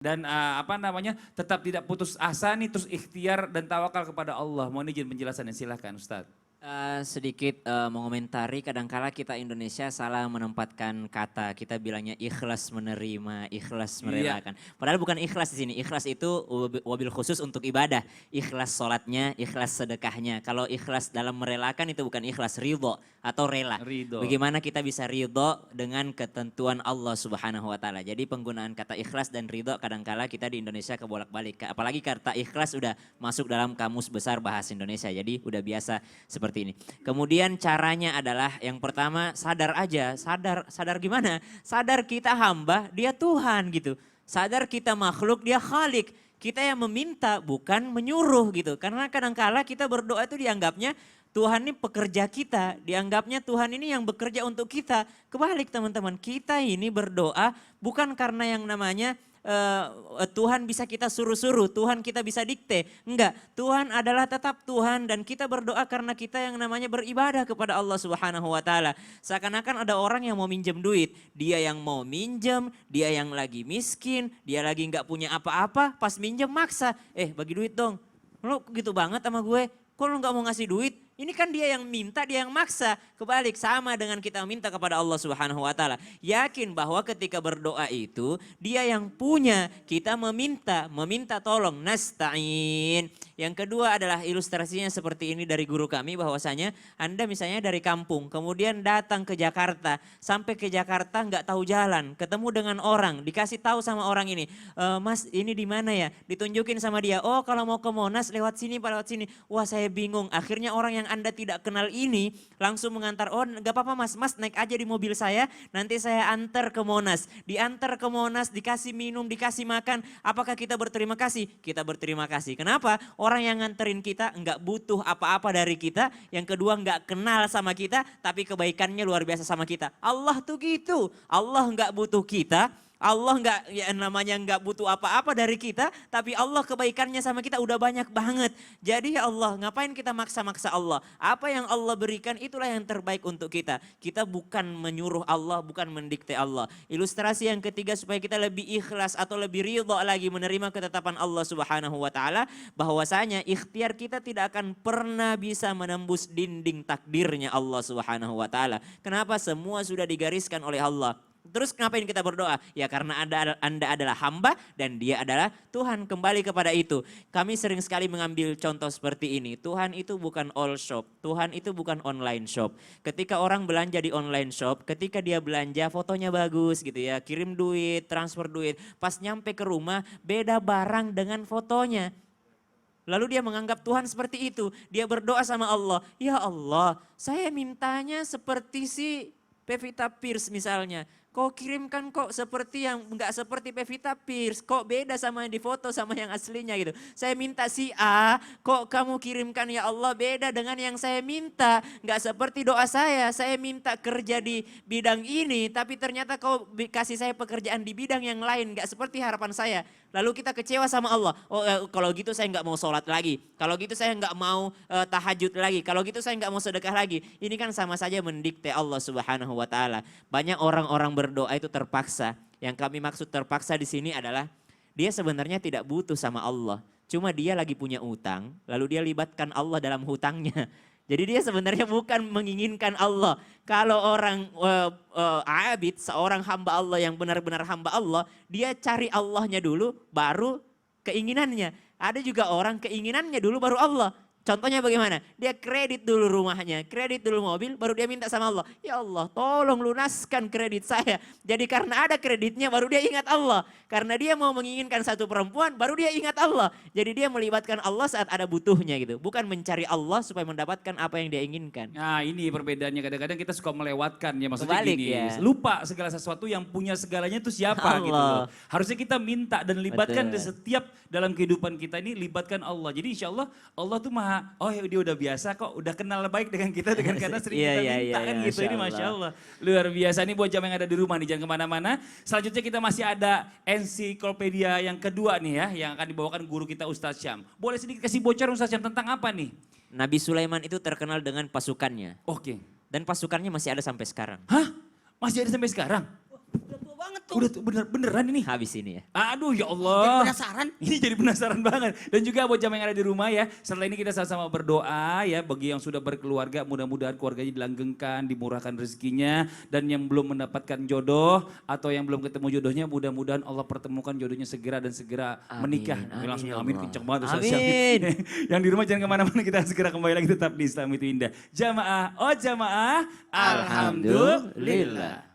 Dan tetap tidak putus asa nih, terus ikhtiar dan tawakal kepada Allah. Mohon izin penjelasannya, silahkan Ustadz. Sedikit mengomentari, kadangkala kita Indonesia salah menempatkan kata, kita bilangnya ikhlas menerima, ikhlas merelakan. Padahal bukan ikhlas di sini, ikhlas itu wabil khusus untuk ibadah, ikhlas sholatnya, ikhlas sedekahnya. Kalau ikhlas dalam merelakan itu bukan ikhlas, ridho atau rela. Ridho. Bagaimana kita bisa ridho dengan ketentuan Allah Subhanahu Wa Taala. Jadi penggunaan kata ikhlas dan ridho kadangkala kita di Indonesia kebolak-balik. Apalagi kata ikhlas udah masuk dalam kamus besar bahasa Indonesia, jadi udah biasa seperti ini. Kemudian caranya adalah yang pertama sadar aja, sadar gimana? Sadar kita hamba, dia Tuhan gitu. Sadar kita makhluk, dia Khalik. Kita yang meminta bukan menyuruh gitu. Karena kadangkala kita berdoa itu dianggapnya Tuhan ini pekerja kita, dianggapnya Tuhan ini yang bekerja untuk kita. Kebalik teman-teman, kita ini berdoa bukan karena yang namanya Tuhan bisa kita suruh-suruh, Tuhan kita bisa dikte. Enggak, Tuhan adalah tetap Tuhan dan kita berdoa karena kita yang namanya beribadah kepada Allah Subhanahu Wa Taala. Seakan-akan ada orang yang mau minjem duit, dia yang mau minjem, dia yang lagi miskin, dia lagi nggak punya apa-apa, pas minjem maksa, bagi duit dong. Lo gitu banget sama gue, kok lo nggak mau ngasih duit? Ini kan dia yang minta, dia yang maksa. Kebalik sama dengan kita minta kepada Allah Subhanahu Wa Taala. Yakin bahwa ketika berdoa itu dia yang punya, kita meminta tolong, nasta'in. Yang kedua adalah ilustrasinya seperti ini dari guru kami, bahwasanya Anda misalnya dari kampung kemudian datang ke Jakarta, sampai ke Jakarta nggak tahu jalan, ketemu dengan orang, dikasih tahu sama orang ini, Mas ini di mana ya? Ditunjukin sama dia, oh kalau mau ke Monas lewat sini, lewat sini. Wah saya bingung. Akhirnya orang yang Anda tidak kenal ini langsung mengantar, oh gak apa-apa mas naik aja di mobil saya, nanti saya antar ke Monas. Diantar ke Monas, dikasih minum, dikasih makan, apakah kita berterima kasih? Kita berterima kasih. Kenapa? Orang yang nganterin kita nggak butuh apa-apa dari kita, yang kedua nggak kenal sama kita, tapi kebaikannya luar biasa sama kita. Allah tuh gitu, Allah nggak butuh kita. Allah nggak butuh apa-apa dari kita, tapi Allah kebaikannya sama kita udah banyak banget. Jadi ya Allah, ngapain kita maksa-maksa Allah? Apa yang Allah berikan itulah yang terbaik untuk kita. Kita bukan menyuruh Allah, bukan mendikte Allah. Ilustrasi yang ketiga supaya kita lebih ikhlas atau lebih ridho lagi menerima ketetapan Allah Subhanahu Wa Taala, bahwasanya ikhtiar kita tidak akan pernah bisa menembus dinding takdirnya Allah Subhanahu Wa Taala. Kenapa? Semua sudah digariskan oleh Allah. Terus ngapain kita berdoa? Ya karena Anda adalah hamba dan dia adalah Tuhan. Kembali kepada itu. Kami sering sekali mengambil contoh seperti ini. Tuhan itu bukan all shop. Tuhan itu bukan online shop. Ketika orang belanja di online shop, ketika dia belanja fotonya bagus gitu ya. Kirim duit, transfer duit. Pas nyampe ke rumah beda barang dengan fotonya. Lalu dia menganggap Tuhan seperti itu. Dia berdoa sama Allah. Ya Allah, saya mintanya seperti si Pevita Pierce misalnya. Kok kirimkan kok seperti yang enggak seperti Pevita Pierce, kok beda sama yang di foto sama yang aslinya gitu. Saya minta si A, kok kamu kirimkan ya Allah beda dengan yang saya minta. Enggak seperti doa saya minta kerja di bidang ini tapi ternyata kau kasih saya pekerjaan di bidang yang lain, enggak seperti harapan saya. Lalu kita kecewa sama Allah, kalau gitu saya enggak mau sholat lagi, kalau gitu saya enggak mau tahajud lagi, kalau gitu saya enggak mau sedekah lagi. Ini kan sama saja mendikte Allah Subhanahu Wa Taala. Banyak orang-orang berdoa itu terpaksa. Yang kami maksud terpaksa di sini adalah dia sebenarnya tidak butuh sama Allah. Cuma dia lagi punya utang, lalu dia libatkan Allah dalam hutangnya. Jadi dia sebenarnya bukan menginginkan Allah. Kalau orang abid, seorang hamba Allah yang benar-benar hamba Allah, dia cari Allahnya dulu baru keinginannya. Ada juga orang keinginannya dulu baru Allah. Contohnya bagaimana? Dia kredit dulu rumahnya, kredit dulu mobil, baru dia minta sama Allah. Ya Allah, tolong lunaskan kredit saya. Jadi karena ada kreditnya baru dia ingat Allah. Karena dia mau menginginkan satu perempuan, baru dia ingat Allah. Jadi dia melibatkan Allah saat ada butuhnya gitu. Bukan mencari Allah supaya mendapatkan apa yang dia inginkan. Nah ini perbedaannya, kadang-kadang kita suka melewatkan ya, maksudnya Kebalik gini. ya. Lupa segala sesuatu yang punya segalanya itu siapa Allah. gitu loh. Harusnya kita minta dan libatkan di Betul. setiap dalam kehidupan kita ini, libatkan Allah. Jadi insya Allah tuh maha, dia udah biasa kok, udah kenal baik dengan kita dengan karena sering kita minta kan gitu. Ini Masya Allah. Luar biasa nih buat jam yang ada di rumah nih, jangan kemana-mana. Selanjutnya kita masih ada ensiklopedia yang kedua nih ya, yang akan dibawakan guru kita Ustadz Syam. Boleh sedikit kasih bocor Ustadz Syam tentang apa nih? Nabi Sulaiman itu terkenal dengan pasukannya. Oke. Dan pasukannya masih ada sampai sekarang. Hah? Masih ada sampai sekarang? Udah tua banget tuh. Udah tuh beneran ini. Habis ini ya. Aduh ya Jadi Allah. penasaran. Ini jadi penasaran banget. Dan juga buat jamaah yang ada di rumah ya, setelah ini kita sama-sama berdoa ya bagi yang sudah berkeluarga, mudah-mudahan keluarganya dilanggengkan, dimurahkan rezekinya, dan yang belum mendapatkan jodoh atau yang belum ketemu jodohnya, mudah-mudahan Allah pertemukan jodohnya segera dan segera Amin, menikah. amin Langsung ya amin Allah. kenceng banget. Ustaz Amin. Syahid. Yang di rumah jangan kemana-mana, kita segera kembali lagi tetap di Islam itu Indah. Jamaah, oh jamaah, alhamdulillah.